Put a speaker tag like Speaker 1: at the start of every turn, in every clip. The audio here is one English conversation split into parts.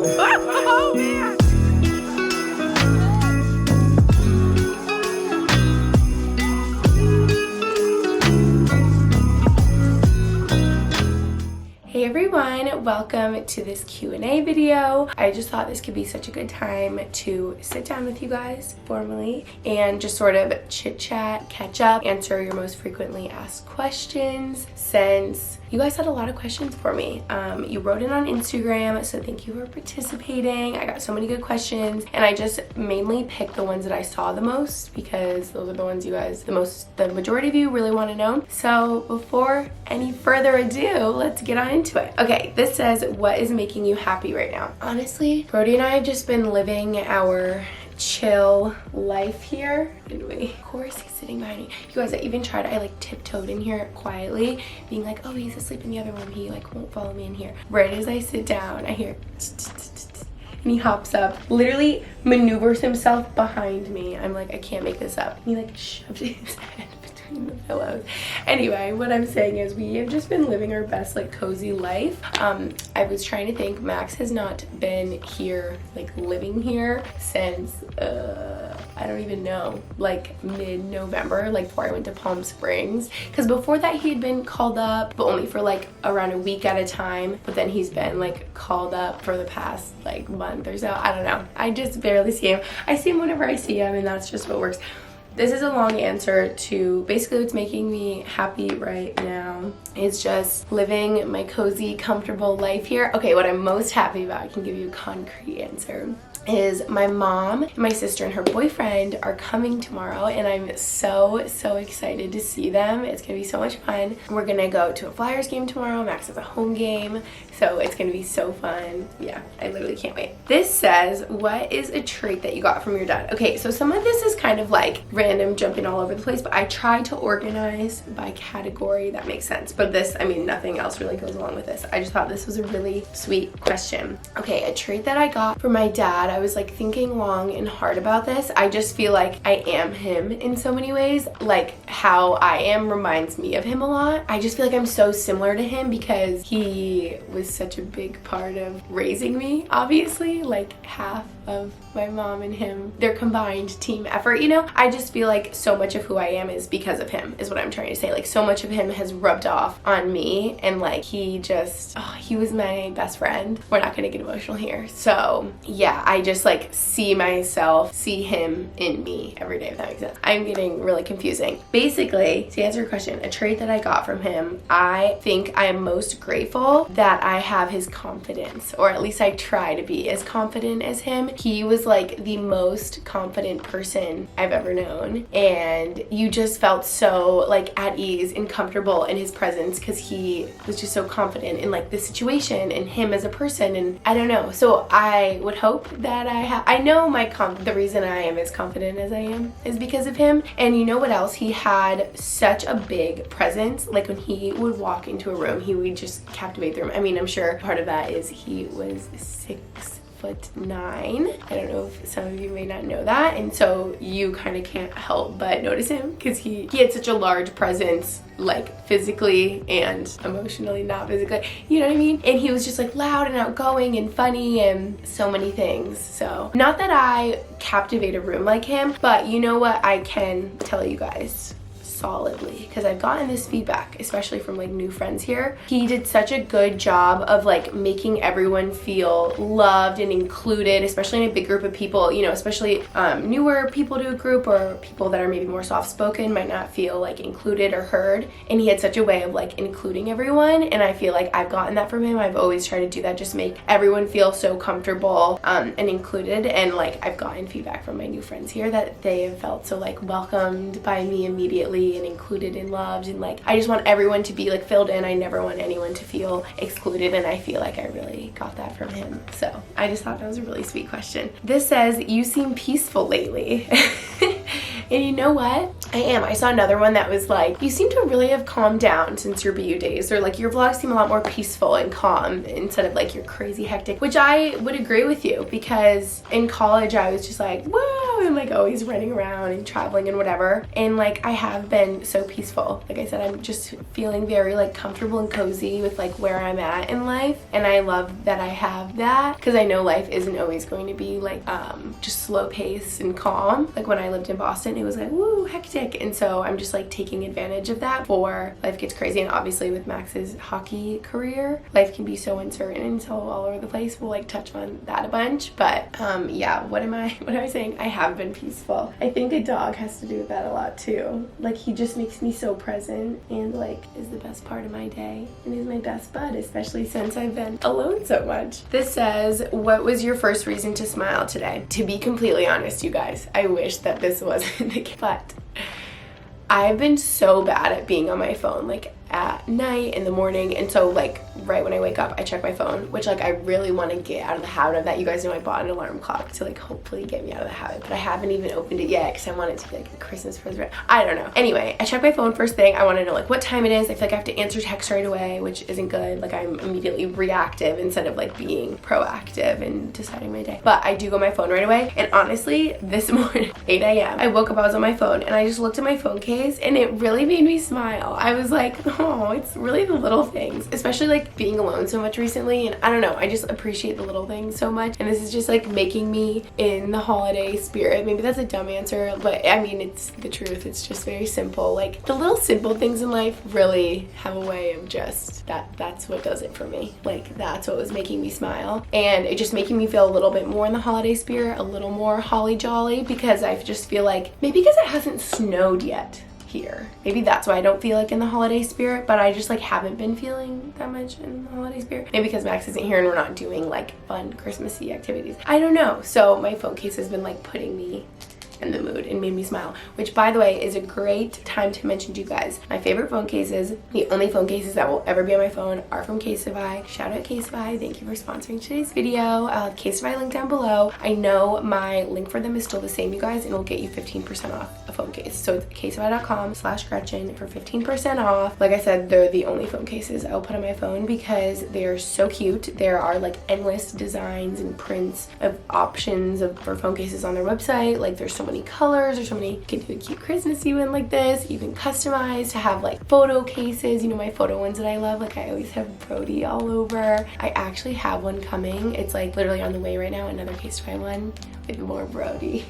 Speaker 1: Oh, man. Hey everyone, welcome to this Q&A video. I just thought this could be such a good time to sit down with you guys formally and just sort of chit chat, catch up, answer your most frequently asked questions, since you guys had a lot of questions for me. You wrote in on Instagram, so thank you for participating. I got so many good questions, and I just mainly picked the ones that I saw the most because those are the ones you guys, the majority of you really want to know. So before any further ado, let's get on into it. Okay, this says, what is making you happy right now? Honestly, Brody and I have just been living our chill life here. Anyway, of course he's sitting behind me. You guys, I even tried, I like tiptoed in here quietly, being like, oh, he's asleep in the other room, he like won't follow me in here. Right as I sit down, I hear and he hops up, literally maneuvers himself behind me. I'm like, I can't make this up. He like shoved his head between the pillows. Anyway, what I'm saying is we have just been living our best like cozy life. I was trying to think, Max has not been here, like living here since I don't even know, like mid-November, like before I went to Palm Springs, because before that he had been called up, but only for like around a week at a time. But then he's been like called up for the past like month or so. I don't know, I just barely see him. I see him whenever I see him, and that's just what works. This is a long answer to basically what's making me happy right now is just living my cozy, comfortable life here. Okay, what I'm most happy about, I can give you a concrete answer, is my mom and my sister and her boyfriend are coming tomorrow, and I'm so excited to see them. It's gonna be so much fun. We're gonna go to a Flyers game tomorrow. Max has a home game, so it's gonna be so fun. Yeah, I literally can't wait. This says, what is a trait that you got from your dad? Okay, so some of this is kind of like random, jumping all over the place, but I tried to organize by category. That makes sense. But this, I mean, nothing else really goes along with this. I just thought this was a really sweet question. Okay, a trait that I got from my dad, I was like thinking long and hard about this. I just feel like I am him in so many ways. Like how I am reminds me of him a lot. I just feel like I'm so similar to him because he was such a big part of raising me, obviously, like half of my mom and him, their combined team effort, you know? I just feel like so much of who I am is because of him, is what I'm trying to say. Like so much of him has rubbed off on me, and like he just, oh, he was my best friend. We're not gonna get emotional here. So yeah, I just like see myself, see him in me every day, if that makes sense. I'm getting really confusing. Basically, to answer your question, a trait that I got from him, I think I am most grateful that I have his confidence, or at least I try to be as confident as him. He was like the most confident person I've ever known, and you just felt so like at ease and comfortable in his presence because he was just so confident in like the situation and him as a person. And I don't know, so I would hope that I know the reason I am as confident as I am is because of him. And you know what else? He had such a big presence. Like when he would walk into a room, he would just captivate the room. I mean, I'm sure part of that is he was 6'9". I don't know if some of you may not know that, and so you kind of can't help but notice him because he had such a large presence, like physically and emotionally, not physically, you know what I mean? And he was just like loud and outgoing and funny and so many things. So not that I captivate a room like him, but you know what I can tell you guys solidly, because I've gotten this feedback, especially from like new friends here. He did such a good job of like making everyone feel loved and included, especially in a big group of people, you know, especially newer people to a group or people that are maybe more soft-spoken might not feel like included or heard. And he had such a way of like including everyone, and I feel like I've gotten that from him. I've always tried to do that, just make everyone feel so comfortable and included. And like I've gotten feedback from my new friends here that they have felt so like welcomed by me immediately and included and loved, and like I just want everyone to be like filled in. I never want anyone to feel excluded, and I feel like I really got that from him. So I just thought that was a really sweet question. This says, you seem peaceful lately. And you know what? I am. I saw another one that was like, you seem to really have calmed down since your BU days, or like your vlogs seem a lot more peaceful and calm instead of like your crazy hectic, which I would agree with you, because in college I was just like, whoa, and like always running around and traveling and whatever. And like I have been so peaceful. Like I said, I'm just feeling very like comfortable and cozy with like where I'm at in life. And I love that I have that, because I know life isn't always going to be like just slow pace and calm. Like when I lived in Boston, it was like woo, hectic. And so I'm just like taking advantage of that before life gets crazy. And obviously with Max's hockey career, life can be so uncertain and so all over the place. We'll like touch on that a bunch. But yeah, what am I saying? I have been peaceful. I think a dog has to do with that a lot too. Like he just makes me so present and like is the best part of my day and is my best bud, especially since I've been alone so much. This says, what was your first reason to smile today? To be completely honest, you guys, I wish that this wasn't the case, but I've been so bad at being on my phone like at night, in the morning, and so like right when I wake up I check my phone, which like I really want to get out of the habit of that. You guys know I bought an alarm clock to like hopefully get me out of the habit, but I haven't even opened it yet because I want it to be like a Christmas present. I don't know. Anyway, I check my phone first thing. I want to know like what time it is. I feel like I have to answer text right away, which isn't good. Like I'm immediately reactive instead of like being proactive and deciding my day. But I do go on my phone right away, and honestly this morning 8 a.m. I woke up, I was on my phone, and I just looked at my phone case and it really made me smile. I was like, oh, it's really the little things, especially like being alone so much recently, and I don't know, I just appreciate the little things so much, and this is just like making me in the holiday spirit. Maybe that's a dumb answer, but I mean it's the truth. It's just very simple. Like the little simple things in life really have a way of just that's what does it for me. Like that's what was making me smile, and it just making me feel a little bit more in the holiday spirit, a little more holly jolly, because I just feel like maybe because it hasn't snowed yet here. Maybe that's why I don't feel like in the holiday spirit, but I just like haven't been feeling that much in the holiday spirit. Maybe because Max isn't here and we're not doing like fun Christmassy activities. I don't know. So my phone case has been like putting me in the mood and made me smile, which by the way is a great time to mention to you guys my favorite phone cases. The only phone cases that will ever be on my phone are from Casetify. Shout out Casetify, thank you for sponsoring today's video. I'll have Casetify link down below. I know my link for them is still the same, you guys, and it'll get you 15% off a phone case. So it's casetify.com/Gretchen for 15% off. Like I said, they're the only phone cases I'll put on my phone because they're so cute. There are like endless designs and prints of options for phone cases on their website. Like there's so many colors, or so many. You can do a cute Christmassy one like this. You can customize to have like photo cases, you know, my photo ones that I love. Like I always have Brody all over. I actually have one coming. It's like literally on the way right now, another Casetify one with more Brody.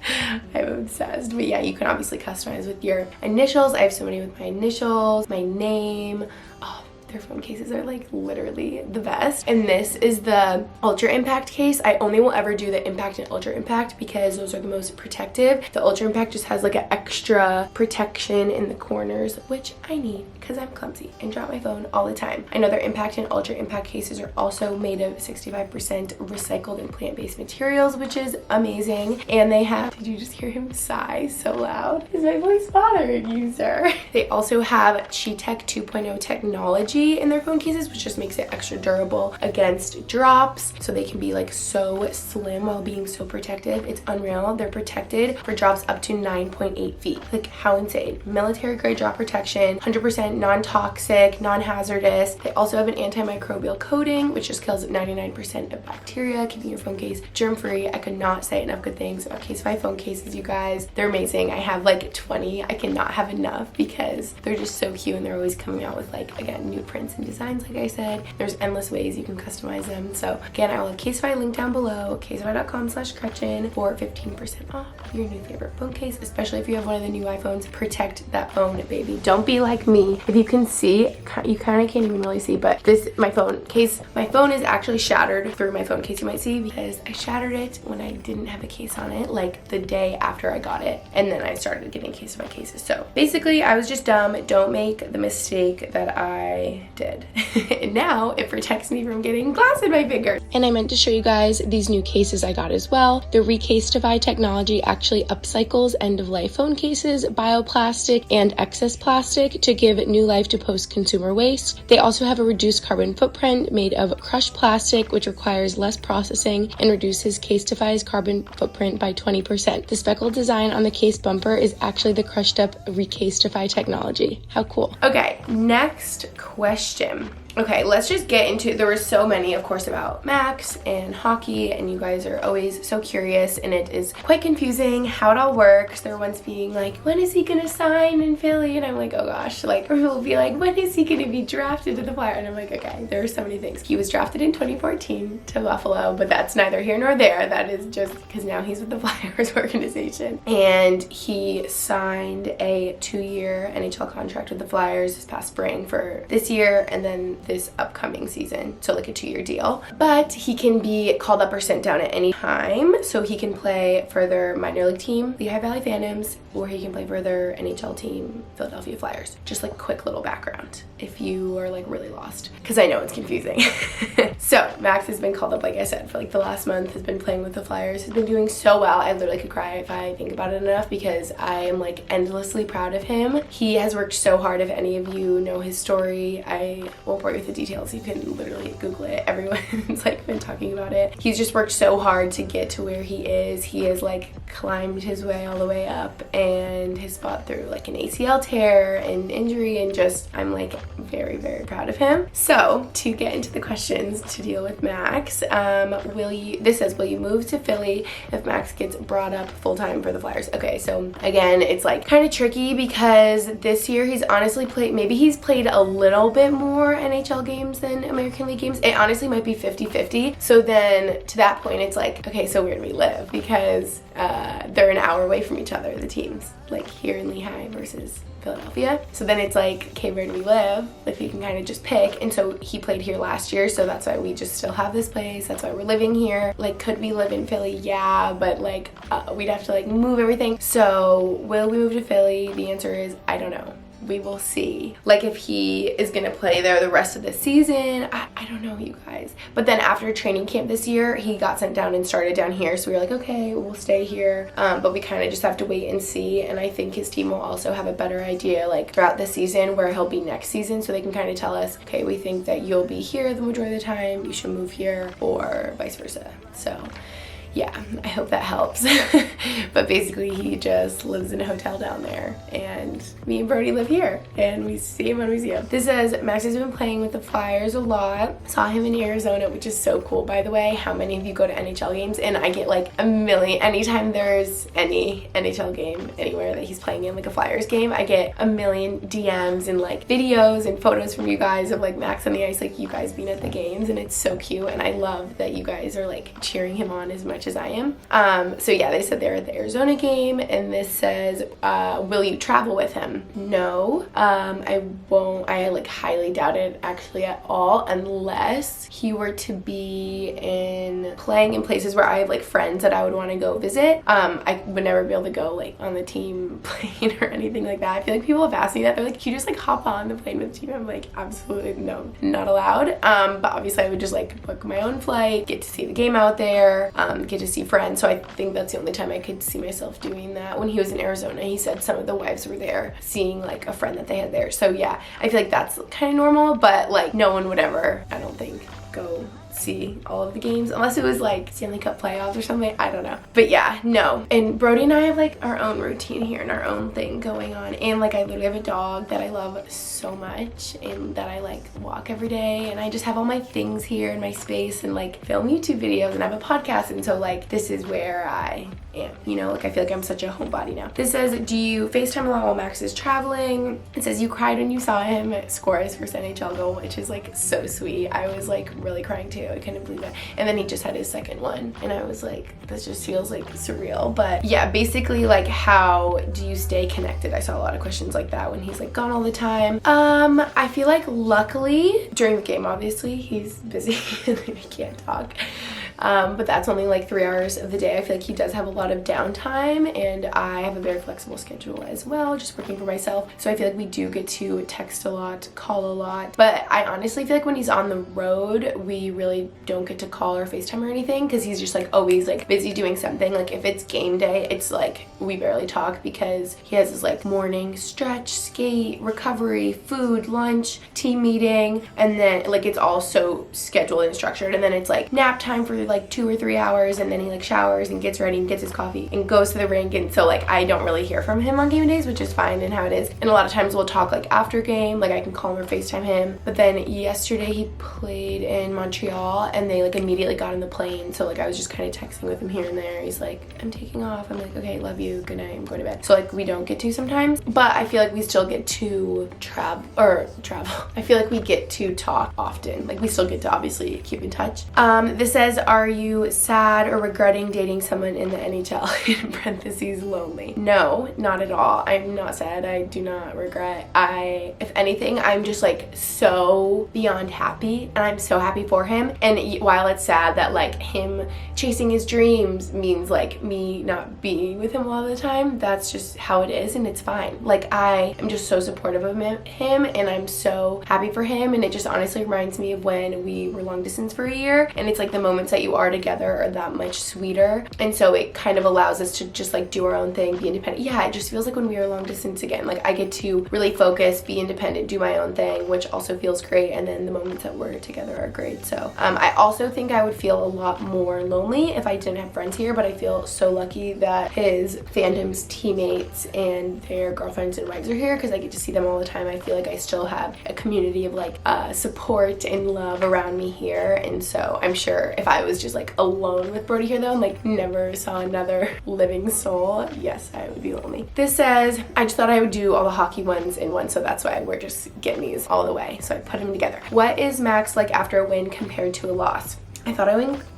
Speaker 1: I'm obsessed. But yeah, you can obviously customize with your initials. I have so many with my initials, my name. Oh, their phone cases are like literally the best. And this is the Ultra Impact case. I only will ever do the Impact and Ultra Impact because those are the most protective. The Ultra Impact just has like an extra protection in the corners, which I need because I'm clumsy and drop my phone all the time. I know their Impact and Ultra Impact cases are also made of 65% recycled and plant-based materials, which is amazing. And they have, did you just hear him sigh so loud? Is my voice bothering you, sir? They also have Chi-Tech 2.0 technology in their phone cases, which just makes it extra durable against drops, so they can be like so slim while being so protective. It's unreal. They're protected for drops up to 9.8 feet. Like how insane. Military grade drop protection, 100% non-toxic, non-hazardous. They also have an antimicrobial coating, which just kills 99% of bacteria, keeping your phone case germ-free. I could not say enough good things about Casetify phone cases, you guys. They're amazing. I have like 20. I cannot have enough because they're just so cute, and they're always coming out with like, again, new prints and designs. Like I said, there's endless ways you can customize them. So again, I will have Casetify link down below, casetify.com/Gretchen for 15% off your new favorite phone case, especially if you have one of the new iPhones. Protect that phone, baby. Don't be like me. If you can see, you kind of can't even really see, but this, my phone is actually shattered through my phone case, you might see, because I shattered it when I didn't have a case on it, like the day after I got it, and then I started getting Casetify cases. So basically I was just dumb. Don't make the mistake that I did. And now it protects me from getting glass in my finger. And I meant to show you guys these new cases I got as well. The Recasetify technology actually upcycles end-of-life phone cases, bioplastic, and excess plastic to give new life to post-consumer waste. They also have a reduced carbon footprint made of crushed plastic, which requires less processing and reduces Casetify's carbon footprint by 20%. The speckled design on the case bumper is actually the crushed up Recasetify technology. How cool. Okay, next question. Okay, let's just get into, there were so many, of course, about Max and hockey, and you guys are always so curious, and it is quite confusing how it all works. There once being like, when is he gonna sign in Philly? And I'm like, oh gosh, like, or he'll be like, when is he gonna be drafted to the Flyers? And I'm like, okay, there are so many things. He was drafted in 2014 to Buffalo, but that's neither here nor there. That is just because now he's with the Flyers organization. And he signed a 2-year NHL contract with the Flyers this past spring for this year and then this upcoming season, so like a 2-year deal. But he can be called up or sent down at any time, so he can play for their minor league team, Lehigh Valley Phantoms, or he can play for their NHL team, Philadelphia Flyers. Just like quick little background if you are like really lost, because I know it's confusing. So Max has been called up, like I said, for like the last month, has been playing with the Flyers, has been doing so well. I literally could cry if I think about it enough, because I am like endlessly proud of him. He has worked so hard. If any of you know his story, I won't bore you with the details. You can literally Google it. Everyone's like been talking about it. He's just worked so hard to get to where he is. He has like climbed his way all the way up and has fought through like an ACL tear and injury, and just I'm like very, very proud of him. So to get into the questions to deal with Max, this says, will you move to Philly if Max gets brought up full-time for the Flyers? Okay, so again, it's like kind of tricky because this year he's honestly played, maybe he's played a little bit more NHL games than American League games. It honestly might be 50-50. So then to that point, it's like, okay, so where do we live? Because they're an hour away from each other, the teams, like here in Lehigh versus Philadelphia. So then it's like, okay, where do we live? Like we can kind of just pick. And so he played here last year, so that's why we just still have this place. That's why we're living here. Like, could we live in Philly? Yeah, but like we'd have to like move everything. So will we move to Philly? The answer is, I don't know. We will see. Like if he is gonna play there the rest of the season, I don't know, you guys. But then after training camp this year, he got sent down and started down here, so we were like, okay, we'll stay here. But we kind of just have to wait and see, and I think his team will also have a better idea like throughout the season where he'll be next season, so they can kind of tell us, okay, we think that you'll be here the majority of the time, you should move here, or vice versa. So yeah, I hope that helps. But basically he just lives in a hotel down there, and me and Brody live here, and we see him when we see him. This says, Max has been playing with the Flyers a lot. Saw him in Arizona, which is so cool, by the way. How many of you go to NHL games? And I get like a million, anytime there's any NHL game anywhere that he's playing in, like a Flyers game, I get a million DMs and like videos and photos from you guys of like Max on the ice, like you guys being at the games, and it's so cute, and I love that you guys are like cheering him on as much as I am. So yeah, they said they're at the Arizona game, and this says, will you travel with him? No, I won't. I like highly doubt it actually at all, unless he were to be playing in places where I have like friends that I would want to go visit. I would never be able to go like on the team plane or anything like that. I feel like people have asked me that. They're like, can you just like hop on the plane with the team? I'm like, absolutely no, not allowed. But obviously I would just like book my own flight, get to see the game out there, get to see friends. So I think that's the only time I could see myself doing that. When he was in Arizona, he said some of the wives were there seeing like a friend that they had there. So yeah, I feel like that's kind of normal, but like no one would ever, I don't think, go see all of the games unless it was like Stanley Cup playoffs or something. I don't know, but yeah, no. And Brody and I have like our own routine here and our own thing going on, and like I literally have a dog that I love so much and that I like walk every day, and I just have all my things here in my space and like film YouTube videos and I have a podcast, and so like this is where I am, you know, like I feel like I'm such a homebody now. This says, do you FaceTime a lot while Max is traveling? It says you cried when you saw him score his first NHL goal, which is like so sweet. I was like really crying too. I couldn't believe it. And then he just had his second one, and I was like, this just feels like surreal. But yeah, basically like how do you stay connected? I saw a lot of questions like that when he's like gone all the time. I feel like luckily during the game, obviously he's busy and he can't talk. But that's only like 3 hours of the day. I feel like he does have a lot of downtime, and I have a very flexible schedule as well, just working for myself. So I feel like we do get to text a lot, call a lot. But I honestly feel like when he's on the road, we really don't get to call or FaceTime or anything, because he's just like always like busy doing something. Like if it's game day, it's like we barely talk because he has his like morning stretch, skate, recovery, food, lunch, team meeting, and then like it's all so scheduled and structured, and then it's like nap time for for like 2 or 3 hours, and then he like showers and gets ready and gets his coffee and goes to the rink. And so like I don't really hear from him on game days, which is fine and how it is. And a lot of times we'll talk like after game, like I can call him or FaceTime him. But then yesterday he played in Montreal and they like immediately got on the plane. So like I was just kind of texting with him here and there. He's like, I'm taking off. I'm like, okay, love you, good night, I'm going to bed. So like we don't get to sometimes, but I feel like we still get to travel. I feel like we get to talk often. Like we still get to obviously keep in touch. This says, are you sad or regretting dating someone in the NHL? In parentheses, lonely. No, not at all. I'm not sad. I do not regret. If anything, I'm just like so beyond happy, and I'm so happy for him. And while it's sad that like him chasing his dreams means like me not being with him all the time, that's just how it is, and it's fine. Like I am just so supportive of him, and I'm so happy for him. And it just honestly reminds me of when we were long distance for a year, and it's like the moments that you are together are that much sweeter. And so it kind of allows us to just like do our own thing, be independent. Yeah, it just feels like when we are long distance again, like I get to really focus, be independent, do my own thing, which also feels great. And then the moments that we're together are great. So I also think I would feel a lot more lonely if I didn't have friends here, but I feel so lucky that his fandom's teammates and their girlfriends and wives are here, because I get to see them all the time. I feel like I still have a community of like support and love around me here. And so I'm sure if I was just like alone with Brody here though, and like never saw another living soul, yes, I would be lonely. This says, I just thought I would do all the hockey ones in one, so that's why we're just getting these all the way. So I put them together. What is Max like after a win compared to a loss? I thought I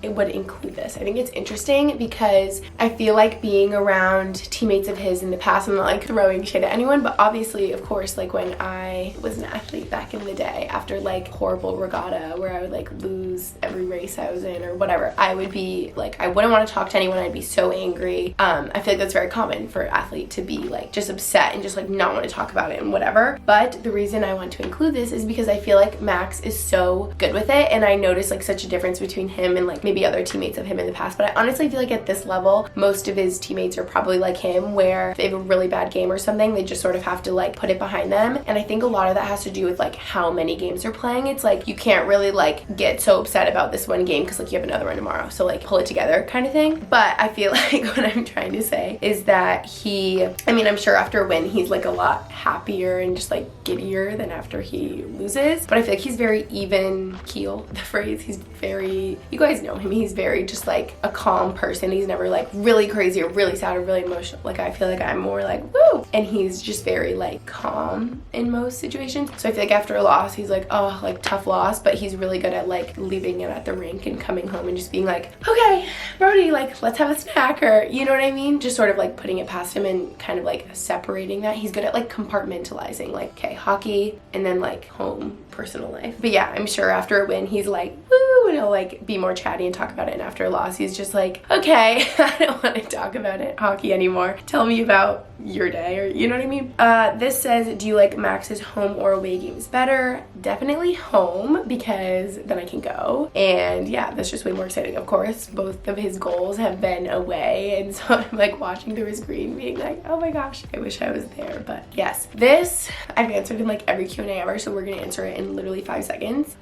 Speaker 1: would include this. I think it's interesting because I feel like being around teammates of his in the past, I'm not like throwing shade at anyone, but obviously, of course, like when I was an athlete back in the day, after like horrible regatta where I would like lose every race I was in or whatever, I would be like, I wouldn't want to talk to anyone. I'd be so angry. I feel like that's very common for an athlete to be like just upset and just like not want to talk about it and whatever. But the reason I want to include this is because I feel like Max is so good with it, and I noticed like such a difference between him and like maybe other teammates of him in the past. But I honestly feel like at this level, most of his teammates are probably like him, where if they have a really bad game or something, they just sort of have to like put it behind them. And I think a lot of that has to do with like how many games they're playing. It's like you can't really like get so upset about this one game because like you have another one tomorrow, so like pull it together kind of thing. But I feel like what I'm trying to say is that I'm sure after a win he's like a lot happier and just like giddier than after he loses. But I feel like he's very even keel, the phrase. He's very, you guys know him, he's very just like a calm person. He's never like really crazy or really sad or really emotional. Like I feel like I'm more like woo, and he's just very like calm in most situations. So I feel like after a loss he's like, oh, like tough loss, but he's really good at like leaving it at the rink and coming home and just being like, okay Brody, like let's have a snack, or you know what I mean, just sort of like putting it past him and kind of like separating that. He's good at like compartmentalizing, like okay, hockey and then like home, personal life. But yeah, I'm sure after a win he's like woo, and he'll like be more chatty and talk about it. And after a loss he's just like, okay, I don't want to talk about it, hockey anymore, tell me about your day, or you know what I mean. This says, do you like Max's home or away games better? Definitely home, because then I can go, and yeah, that's just way more exciting. Of course, both of his goals have been away, and so I'm like watching through his screen being like, oh my gosh, I wish I was there. But yes, this I've answered in like every Q&A ever, so we're gonna answer it in literally 5 seconds.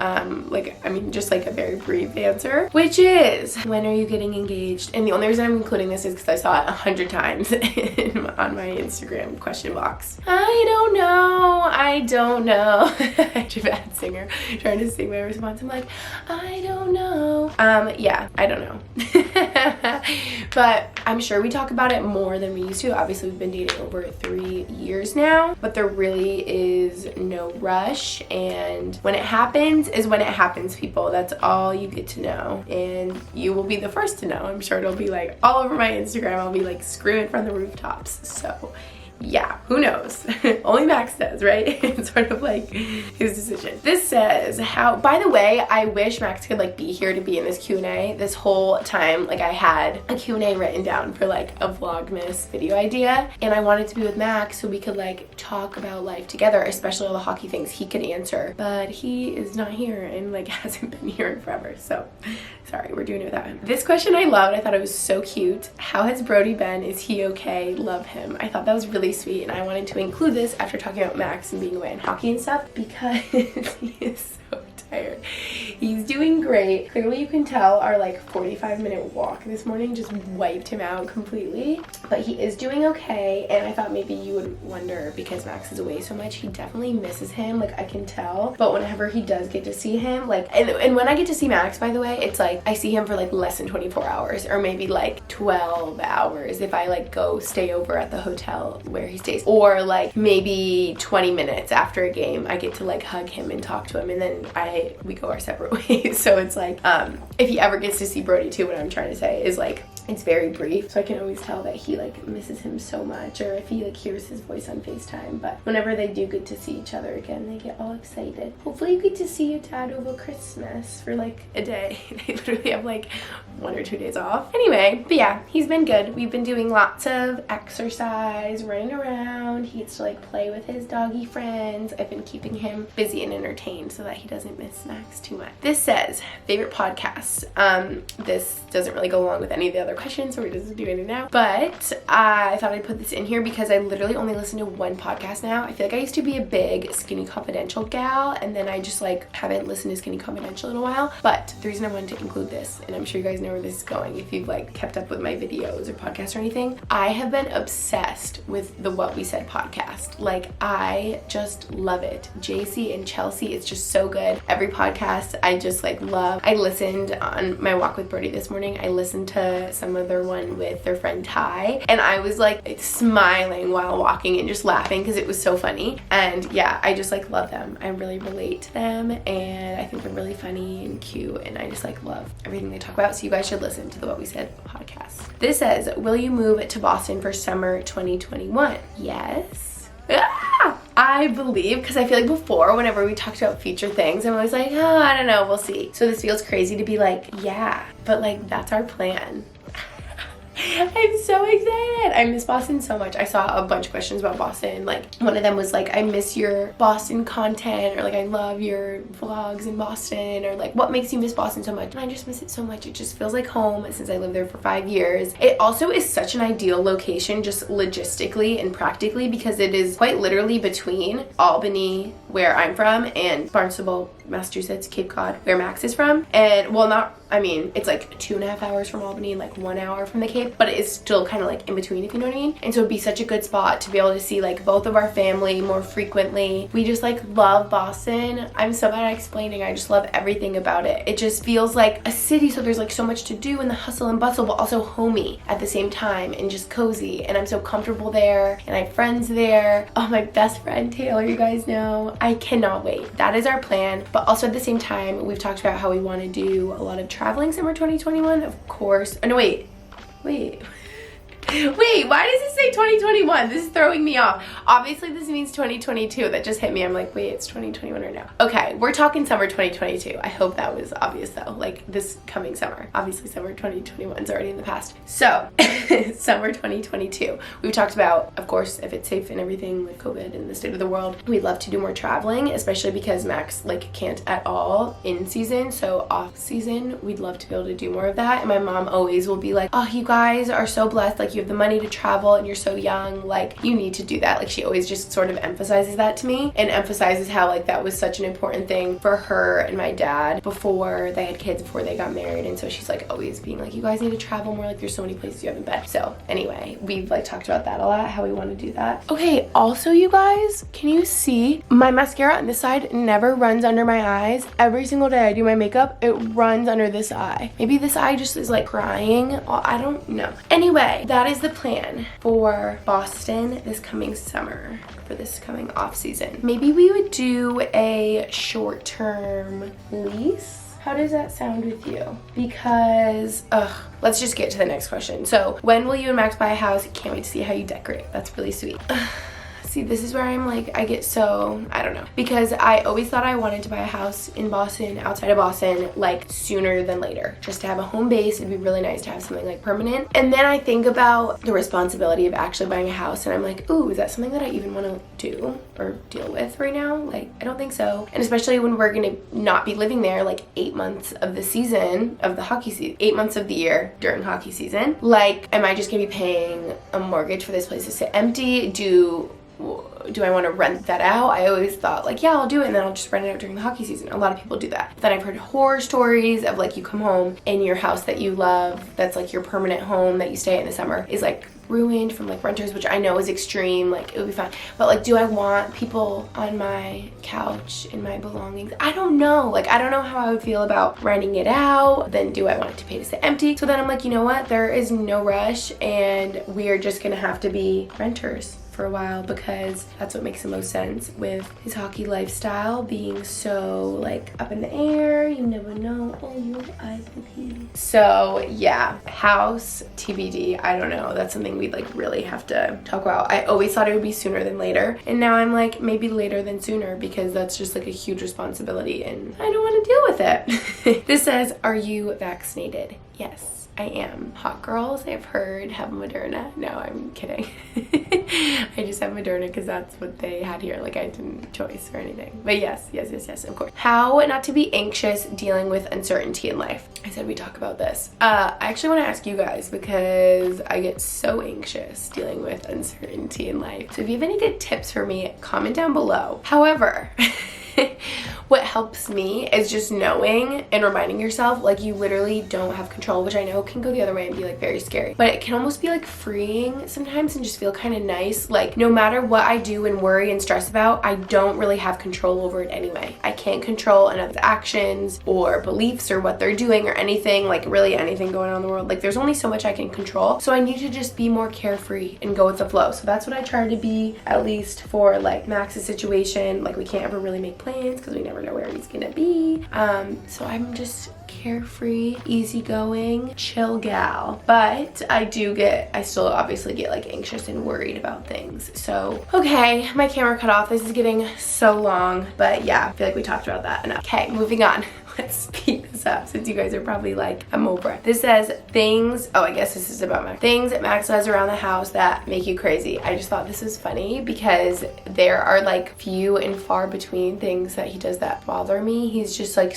Speaker 1: Just like a very brief answer, which is, when are you getting engaged? And the only reason I'm including this is because I saw it 100 times on my Instagram question box. I don't know. I'm a bad singer trying to sing my response. I'm like, I don't know. Yeah, I don't know. But I'm sure we talk about it more than we used to. Obviously we've been dating over 3 years now, but there really is no rush, and when it happens is when it happens, people. That's all you get to know, and you will be the first to know. I'm sure it'll be like all over my Instagram. I'll be like screaming from the rooftops. So yeah, who knows? Only Max does, right? It's sort of like his decision. This says, by the way, I wish Max could like be here to be in this Q&A. This whole time, like I had a Q&A written down for like a Vlogmas video idea, and I wanted to be with Max so we could like talk about life together, especially all the hockey things he could answer. But he is not here and like hasn't been here in forever, so sorry, we're doing it without him. This question I loved. I thought it was so cute. How has Brody been? Is he okay? Love him. I thought that was really sweet, and I wanted to include this after talking about Max and being away in hockey and stuff, because he is so tired. He's doing great. Clearly you can tell our like 45-minute walk this morning just wiped him out completely, but he is doing okay. And I thought maybe you would wonder, because Max is away so much, he definitely misses him, like I can tell. But whenever he does get to see him, like, and when I get to see Max, by the way, it's like I see him for like less than 24 hours, or maybe like 12 hours if I like go stay over at the hotel where he stays, or like maybe 20 minutes after a game I get to like hug him and talk to him, and then we go our separate ways. So it's like if he ever gets to see Brody too, what I'm trying to say is like it's very brief, so I can always tell that he like misses him so much, or if he like hears his voice on FaceTime. But whenever they do get to see each other again, they get all excited. Hopefully you get to see your dad over Christmas for like a day. They literally have like 1 or 2 days off. Anyway, but yeah, he's been good. We've been doing lots of exercise, running around. He gets to like play with his doggy friends. I've been keeping him busy and entertained so that he doesn't miss Max too much. This says favorite podcast. This doesn't really go along with any of the other questions, so we're just doing it now. But I thought I'd put this in here because I literally only listen to one podcast now. I feel like I used to be a big Skinny Confidential gal, and then I just like haven't listened to Skinny Confidential in a while. But the reason I wanted to include this, and I'm sure you guys know where this is going if you've like kept up with my videos or podcasts or anything, I have been obsessed with the What We Said podcast. Like, I just love it. JC and Chelsea, it's just so good. Every podcast I just like love. I listened on my walk with Brody this morning. I listened to some other one with their friend Ty, and I was like smiling while walking and just laughing because it was so funny. And yeah, I just like love them. I really relate to them, and I think they're really funny and cute, and I just like love everything they talk about. So you guys should listen to the What We Said podcast. This says, will you move to Boston for summer 2021? Yes. I believe, because I feel like before, whenever we talked about future things, I'm always like, oh, I don't know, we'll see. So this feels crazy to be like, yeah, but like that's our plan. I'm so excited. I miss Boston so much. I saw a bunch of questions about Boston. Like, one of them was like, I miss your Boston content, or like, I love your vlogs in Boston, or like, what makes you miss Boston so much? And I just miss it so much. It just feels like home since I lived there for 5 years. It also is such an ideal location, just logistically and practically, because it is quite literally between Albany, where I'm from, and Barnstable, Massachusetts, Cape Cod, where Max is from. And well, it's like 2.5 hours from Albany and like 1 hour from the Cape, but it is still kind of like in between, if you know what I mean. And so it'd be such a good spot to be able to see like both of our family more frequently. We just like love Boston. I'm so bad at explaining. I just love everything about it. It just feels like a city, so there's like so much to do in the hustle and bustle, but also homey at the same time, and just cozy. And I'm so comfortable there, and I have friends there. Oh, my best friend Taylor, you guys know. I cannot wait. That is our plan. But also at the same time, we've talked about how we want to do a lot of traveling summer 2021, of course. Oh no, wait, why does it say 2021? This is throwing me off. Obviously this means 2022. That just hit me. I'm like, wait, it's 2021 or no? Okay, we're talking summer 2022. I hope that was obvious though, like this coming summer. Obviously summer 2021 is already in the past. So summer 2022. We've talked about, of course, if it's safe and everything with COVID and the state of the world, we'd love to do more traveling, especially because Max like can't at all in season. So off season, we'd love to be able to do more of that. And my mom always will be like, oh, you guys are so blessed. Like, you have the money to travel and you're so young, like you need to do that. Like, she always just sort of emphasizes that to me, and emphasizes how like that was such an important thing for her and my dad before they had kids, before they got married. And so she's like always being like, you guys need to travel more, like there's so many places you haven't been. So anyway, we've like talked about that a lot, how we want to do that. Okay, also you guys, can you see my mascara on this side never runs under my eyes? Every single day I do my makeup, it runs under this eye. Maybe this eye just is like crying. I don't know. Anyway, that is the plan for Boston this coming summer, for this coming off season. Maybe we would do a short-term lease. How does that sound with you? Because, let's just get to the next question. So, when will you and Max buy a house? Can't wait to see how you decorate. That's really sweet. See, this is where I'm like, I get so, I don't know. Because I always thought I wanted to buy a house in Boston, outside of Boston, like sooner than later. Just to have a home base. It'd be really nice to have something like permanent. And then I think about the responsibility of actually buying a house, and I'm like, ooh, is that something that I even want to do or deal with right now? Like, I don't think so. And especially when we're gonna not be living there like 8 months of the season, of the hockey season, 8 months of the year during hockey season. Like, am I just gonna be paying a mortgage for this place to sit empty? do I want to rent that out? I always thought like, yeah, I'll do it and then I'll just rent it out during the hockey season. A lot of people do that. But then I've heard horror stories of like you come home and your house that you love, that's like your permanent home that you stay in the summer, is like ruined from like renters, which I know is extreme. Like it would be fine, but like, do I want people on my couch in my belongings? I don't know. Like I don't know how I would feel about renting it out. Then do I want it to pay to sit empty? So then I'm like, you know what, there is no rush and we are just gonna have to be renters for a while, because that's what makes the most sense with his hockey lifestyle being so like up in the air. You never know. Oh, your eyes will pee. So yeah, house TBD. I don't know. That's something we'd like really have to talk about. I always thought it would be sooner than later, and now I'm like maybe later than sooner, because that's just like a huge responsibility and I don't want to deal with it. This says, are you vaccinated? Yes, I am. Hot girls, I've heard, have Moderna. No, I'm kidding. I just have Moderna because that's what they had here. Like I didn't choice or anything. But yes, of course. How not to be anxious dealing with uncertainty in life. I said we talk about this. I actually want to ask you guys, because I get so anxious dealing with uncertainty in life. So if you have any good tips for me, comment down below. However, what helps me is just knowing and reminding yourself like you literally don't have control, which I know can go the other way and be like very scary, but it can almost be like freeing sometimes and just feel kind of nice. Like no matter what I do and worry and stress about, I don't really have control over it anyway. I can't control another's actions or beliefs or what they're doing or anything, like really anything going on in the world. Like there's only so much I can control, so I need to just be more carefree and go with the flow. So that's what I try to be, at least for like Max's situation. Like we can't ever really make plans because we never know where he's gonna be. So I'm just carefree, easygoing, chill gal. But I still obviously get like anxious and worried about things. So, okay, my camera cut off. This is getting so long, but yeah, I feel like we talked about that enough. Okay, moving on. Let's speed this up since you guys are probably like, I'm over it. This says things, oh, I guess this is about Max. Things that Max does around the house that make you crazy. I just thought this was funny because there are like few and far between things that he does that bother me. He's just like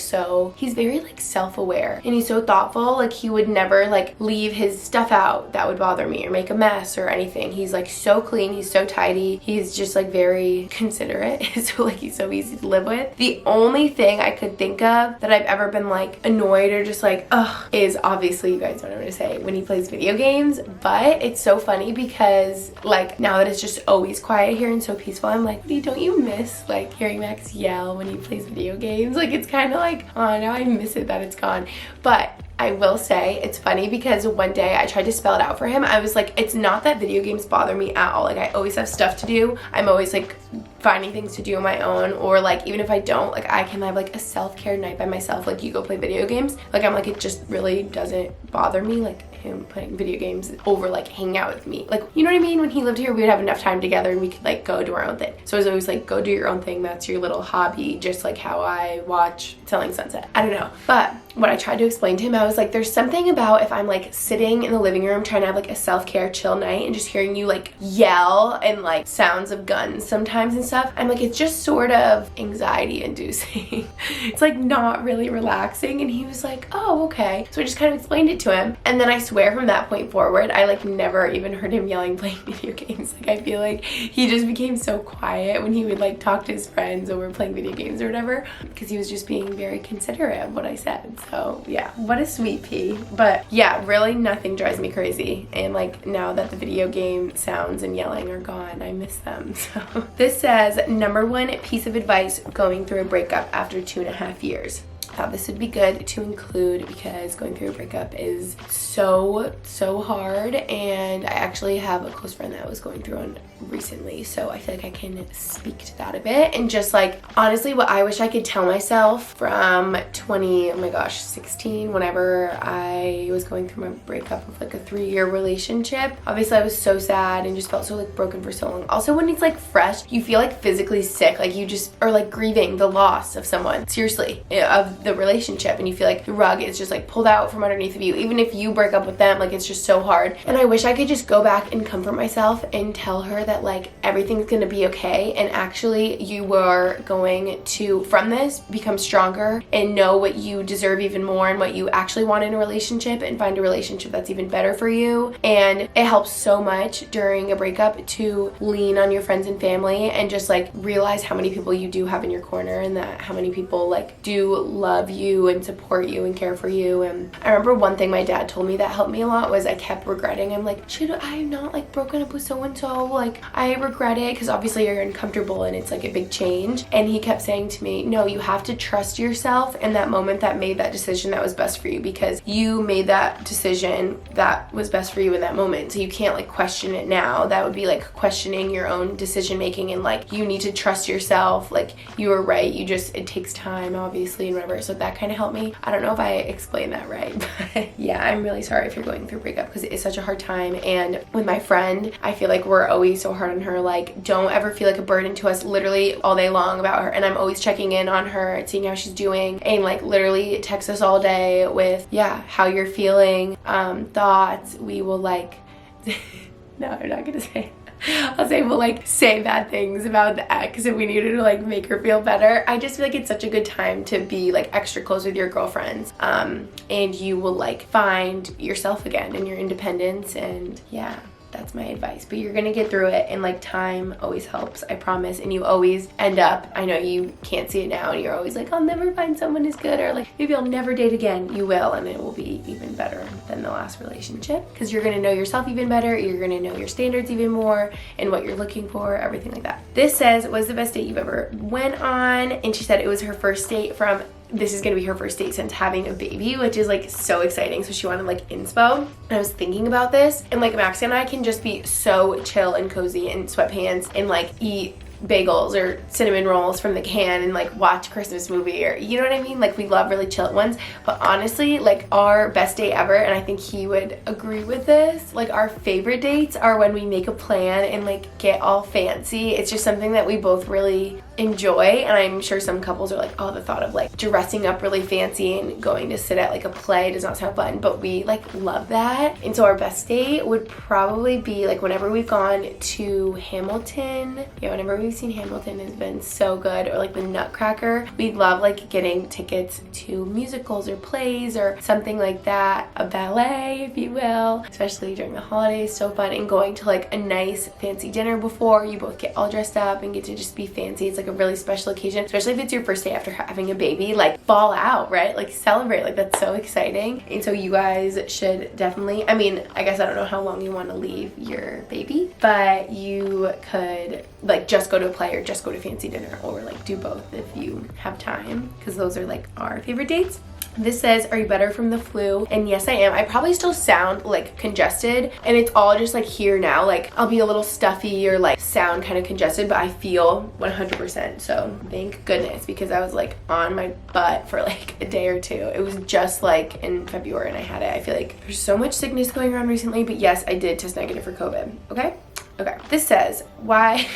Speaker 1: he's very like self-aware and he's so thoughtful. Like he would never like leave his stuff out that would bother me or make a mess or anything. He's like so clean, he's so tidy. He's just like very considerate. So like he's so easy to live with. The only thing I could think of that I've ever been like annoyed or just like ugh is, obviously you guys know what I'm gonna say, when he plays video games. But it's so funny because like now that it's just always quiet here and so peaceful, I'm like, don't you miss like hearing Max yell when he plays video games? Like it's kind of like, oh, now I miss it that it's gone. But I will say it's funny because one day I tried to spell it out for him. I was like, it's not that video games bother me at all. Like I always have stuff to do. I'm always like finding things to do on my own, or like even if I don't, like I can have like a self-care night by myself. Like you go play video games. Like I'm like, it just really doesn't bother me, like him playing video games over like hanging out with me. Like, you know what I mean? When he lived here, we would have enough time together and we could like go do our own thing. So I was always like, go do your own thing. That's your little hobby. Just like how I watch Selling Sunset. I don't know. But what I tried to explain to him, I was like, there's something about if I'm like sitting in the living room trying to have like a self-care chill night and just hearing you like yell and like sounds of guns sometimes and stuff, I'm like, it's just sort of anxiety inducing. It's like not really relaxing. And he was like, oh, okay. So I just kind of explained it to him. And then I swear from that point forward, I like never even heard him yelling playing video games. Like I feel like he just became so quiet when he would like talk to his friends over playing video games or whatever, because he was just being very considerate of what I said. So yeah, what a sweet pea. But yeah, really nothing drives me crazy. And like now that the video game sounds and yelling are gone, I miss them. So this says, number one piece of advice going through a breakup after 2.5 years. I thought this would be good to include because going through a breakup is so hard, and I actually have a close friend that was going through one recently, so I feel like I can speak to that a bit. And just like honestly what I wish I could tell myself from 16, whenever I was going through my breakup of like a 3-year relationship. Obviously I was so sad and just felt so like broken for so long. Also when it's like fresh, you feel like physically sick, like you just are like grieving the loss of someone, seriously, of the relationship, and you feel like the rug is just like pulled out from underneath of you. Even if you break up with them, like it's just so hard. And I wish I could just go back and comfort myself and tell her that like everything's gonna be okay, and actually you are going to, from this, become stronger and know what you deserve even more and what you actually want in a relationship, and find a relationship that's even better for you. And it helps so much during a breakup to lean on your friends and family and just like realize how many people you do have in your corner, and that how many people like do love you and support you and care for you. And I remember one thing my dad told me that helped me a lot was I kept regretting. I'm like, should I not like broken up with so and so? Like I regret it, because obviously you're uncomfortable and it's like a big change. And he kept saying to me, no, you have to trust yourself in that moment that made that decision that was best for you, because you made that decision that was best for you in that moment. So you can't like question it now. That would be like questioning your own decision making, and like you need to trust yourself. Like you were right, you just, it takes time obviously and whatever. So that kind of helped me. I don't know if I explained that right, but yeah, I'm really sorry if you're going through a breakup, because it is such a hard time. And with my friend, I feel like we're always so hard on her. Like don't ever feel like a burden to us, literally all day long about her. And I'm always checking in on her, seeing how she's doing, and like literally text us all day with, yeah, how you're feeling, thoughts. We will like no, I'm not gonna say it. I'll say we'll like say bad things about the ex if we needed to like make her feel better. I just feel like it's such a good time to be like extra close with your girlfriends, and you will like find yourself again and your independence. And yeah, that's my advice. But you're gonna get through it, and like time always helps, I promise. And you always end up, I know you can't see it now, and you're always like, I'll never find someone as good, or like maybe I'll never date again. You will, and it will be even better than the last relationship, because you're gonna know yourself even better, you're gonna know your standards even more and what you're looking for, everything like that. This says, what was the best date you've ever went on? And she said it was her first date from, this is gonna be her first date since having a baby, which is like so exciting. So she wanted like inspo. And I was thinking about this, and like Max and I can just be so chill and cozy in sweatpants and like eat bagels or cinnamon rolls from the can and like watch a Christmas movie, or you know what I mean? Like we love really chill ones. But honestly, like our best date ever, and I think he would agree with this, like our favorite dates are when we make a plan and like get all fancy. It's just something that we both really enjoy. And I'm sure some couples are like, oh, the thought of like dressing up really fancy and going to sit at like a play does not sound fun, but we like love that. And so our best date would probably be like whenever we've gone to Hamilton. Yeah, whenever we've seen Hamilton has been so good. Or like the Nutcracker. We love like getting tickets to musicals or plays or something like that, a ballet if you will, especially during the holidays. So fun. And going to like a nice fancy dinner before you both get all dressed up and get to just be fancy. It's like a really special occasion, especially if it's your first day after having a baby. Like ball out, right? Like celebrate. Like that's so exciting. And so you guys should definitely, I mean, I guess I don't know how long you want to leave your baby, but you could like just go to a play or just go to fancy dinner, or like do both if you have time, because those are like our favorite dates. This says, are you better from the flu? And yes, I am. I probably still sound like congested, and it's all just like here now. Like I'll be a little stuffy or like sound kind of congested, but I feel 100%. So thank goodness, because I was like on my butt for like a day or two. It was just like in February and I had it. I feel like there's so much sickness going around recently, but yes, I did test negative for COVID. Okay. This says, why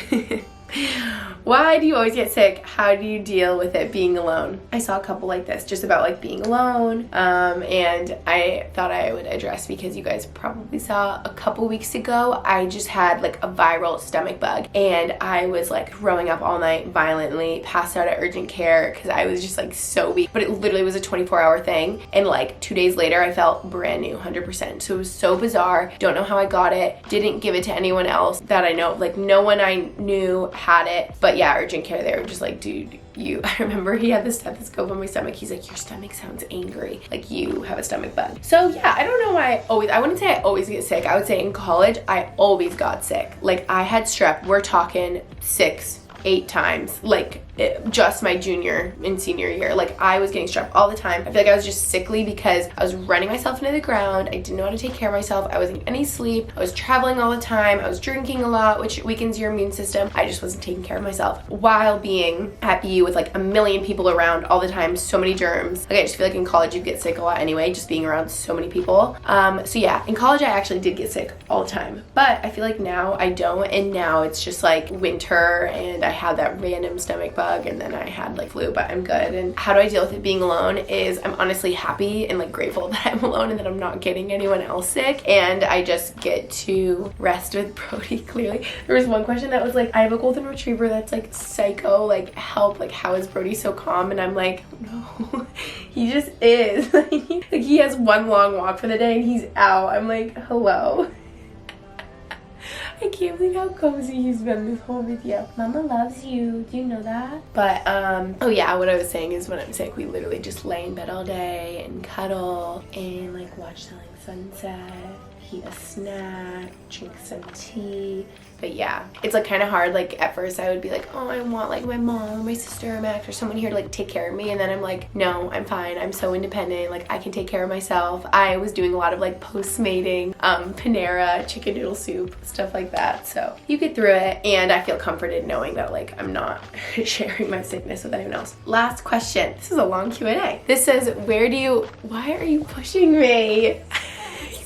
Speaker 1: do you always get sick? How do you deal with it being alone? I saw a couple like this just about like being alone, and I thought I would address, because you guys probably saw a couple weeks ago I just had like a viral stomach bug, and I was like throwing up all night violently, passed out at urgent care because I was just like so weak. But it literally was a 24-hour thing, and like 2 days later I felt brand new, 100%. So it was so bizarre. Don't know how I got it. Didn't give it to anyone else that I know. Like no one I knew had it. But yeah, urgent care, they were just like, dude, I remember he had the stethoscope on my stomach. He's like, your stomach sounds angry. Like you have a stomach bug. So yeah, I don't know why I wouldn't say I always get sick. I would say in college, I always got sick. Like I had strep, we're talking 6-8 times, like just my junior and senior year. Like I was getting strep all the time. I feel like I was just sickly because I was running myself into the ground. I didn't know how to take care of myself. I wasn't getting any sleep. I was traveling all the time. I was drinking a lot, which weakens your immune system. I just wasn't taking care of myself while being at BU with like a million people around all the time, so many germs. Like I just feel like in college you get sick a lot anyway, just being around so many people. So yeah, in college I actually did get sick all the time, but I feel like now I don't, and now it's just like winter and I have that random stomach bug. bug and then I had like flu, but I'm good. And how do I deal with it being alone is I'm honestly happy and like grateful that I'm alone and that I'm not getting anyone else sick, and I just get to rest with Brody. Clearly there was one question that was like, I have a golden retriever that's like psycho, like help, like how is Brody so calm? And I'm like, no, he just is. Like he has one long walk for the day and he's out. I'm like, hello. I can't believe how cozy he's been this whole video. Mama loves you. Do you know that? But, oh yeah, what I was saying is when I'm sick, we literally just lay in bed all day and cuddle and like watch the like sunset, eat a snack, drink some tea. But yeah, it's like kind of hard. Like at first I would be like, oh, I want like my mom or my sister or Max or someone here to like take care of me. And then I'm like, no, I'm fine. I'm so independent. Like I can take care of myself. I was doing a lot of like Postmating, Panera, chicken noodle soup, stuff like that. So you get through it. And I feel comforted knowing that like I'm not sharing my sickness with anyone else. Last question. This is a long Q&A. This says, why are you pushing me?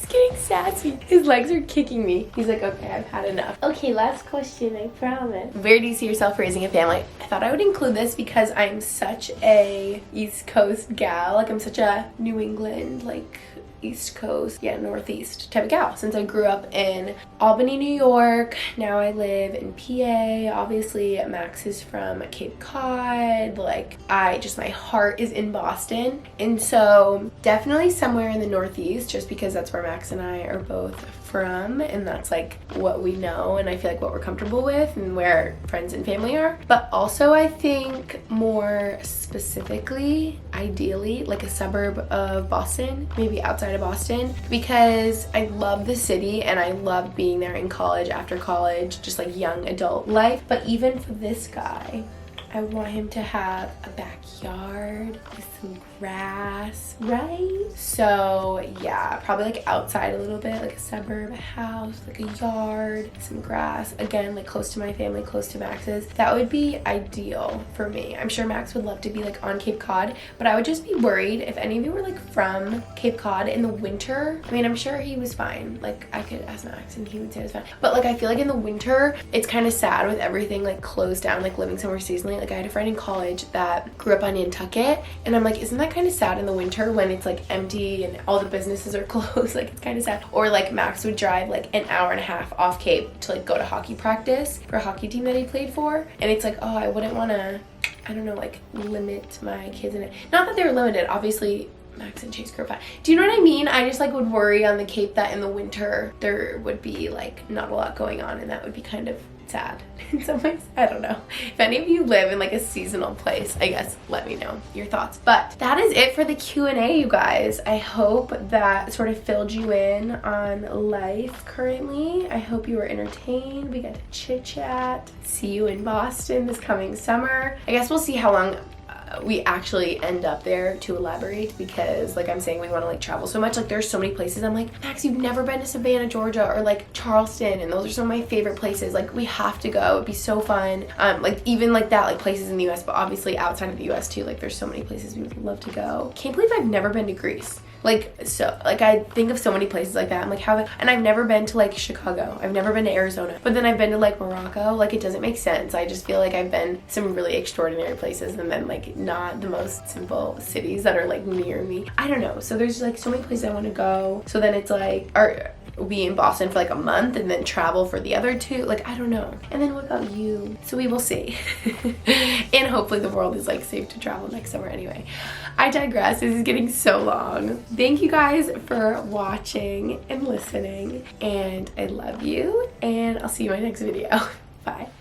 Speaker 1: Getting sassy. His legs are kicking me. He's like, okay, I've had enough. Okay, last question, I promise. Where do you see yourself raising a family? I thought I would include this because I'm such a East Coast gal. Like I'm such a New England, like East Coast, yeah, Northeast type of gal. Since I grew up in Albany, New York, now I live in PA. Obviously, Max is from Cape Cod. Like, my heart is in Boston. And so, definitely somewhere in the Northeast, just because that's where Max and I are both from, and that's like what we know, and I feel like what we're comfortable with, and where friends and family are. But also, I think more specifically, ideally, like a suburb of Boston, maybe outside of Boston, because I love the city and I love being there in college, after college, just like young adult life. But even for this guy, I want him to have a backyard with some grass, right? So yeah, probably like outside a little bit, like a suburb, a house, like a yard, some grass. Again, like close to my family, close to Max's. That would be ideal for me. I'm sure Max would love to be like on Cape Cod, but I would just be worried if any of you were like from Cape Cod in the winter. I mean, I'm sure he was fine. Like I could ask Max and he would say it was fine. But like I feel like in the winter, it's kind of sad with everything like closed down, like living somewhere seasonally. Like I had a friend in college that grew up on Nantucket, and I'm like, isn't that kind of sad in the winter when it's like empty and all the businesses are closed? Like it's kind of sad. Or like Max would drive like an hour and a half off Cape to like go to hockey practice for a hockey team that he played for, and it's like, oh, I wouldn't want to, I don't know, like limit my kids in it. Not that they were limited, obviously Max and Chase grew up. Do you know what I mean? I just like would worry on the Cape that in the winter there would be like not a lot going on, and that would be kind of sad in some ways. I don't know. If any of you live in like a seasonal place, I guess let me know your thoughts. But that is it for the Q&A, you guys. I hope that sort of filled you in on life currently. I hope you were entertained. We got to chit chat. See you in Boston this coming summer. I guess we'll see how long we actually end up there to elaborate, because like I'm saying, we want to like travel so much. Like there's so many places I'm like, Max, you've never been to Savannah, Georgia, or like Charleston, and those are some of my favorite places. Like we have to go. It'd be so fun. Like even like that, like places in the US, but obviously outside of the US too. Like there's so many places we would love to go. Can't believe I've never been to Greece. Like, so, like, I think of so many places like that. I'm like, and I've never been to, like, Chicago. I've never been to Arizona. But then I've been to, like, Morocco. Like, it doesn't make sense. I just feel like I've been some really extraordinary places, and then, like, not the most simple cities that are, like, near me. I don't know. So there's, like, so many places I want to go. So then it's, like, be in Boston for, like, a month and then travel for the other two. Like, I don't know. And then what about you? So we will see. And hopefully the world is, like, safe to travel next summer anyway. I digress. This is getting so long. Thank you guys for watching and listening, and I love you, and I'll see you in my next video. Bye.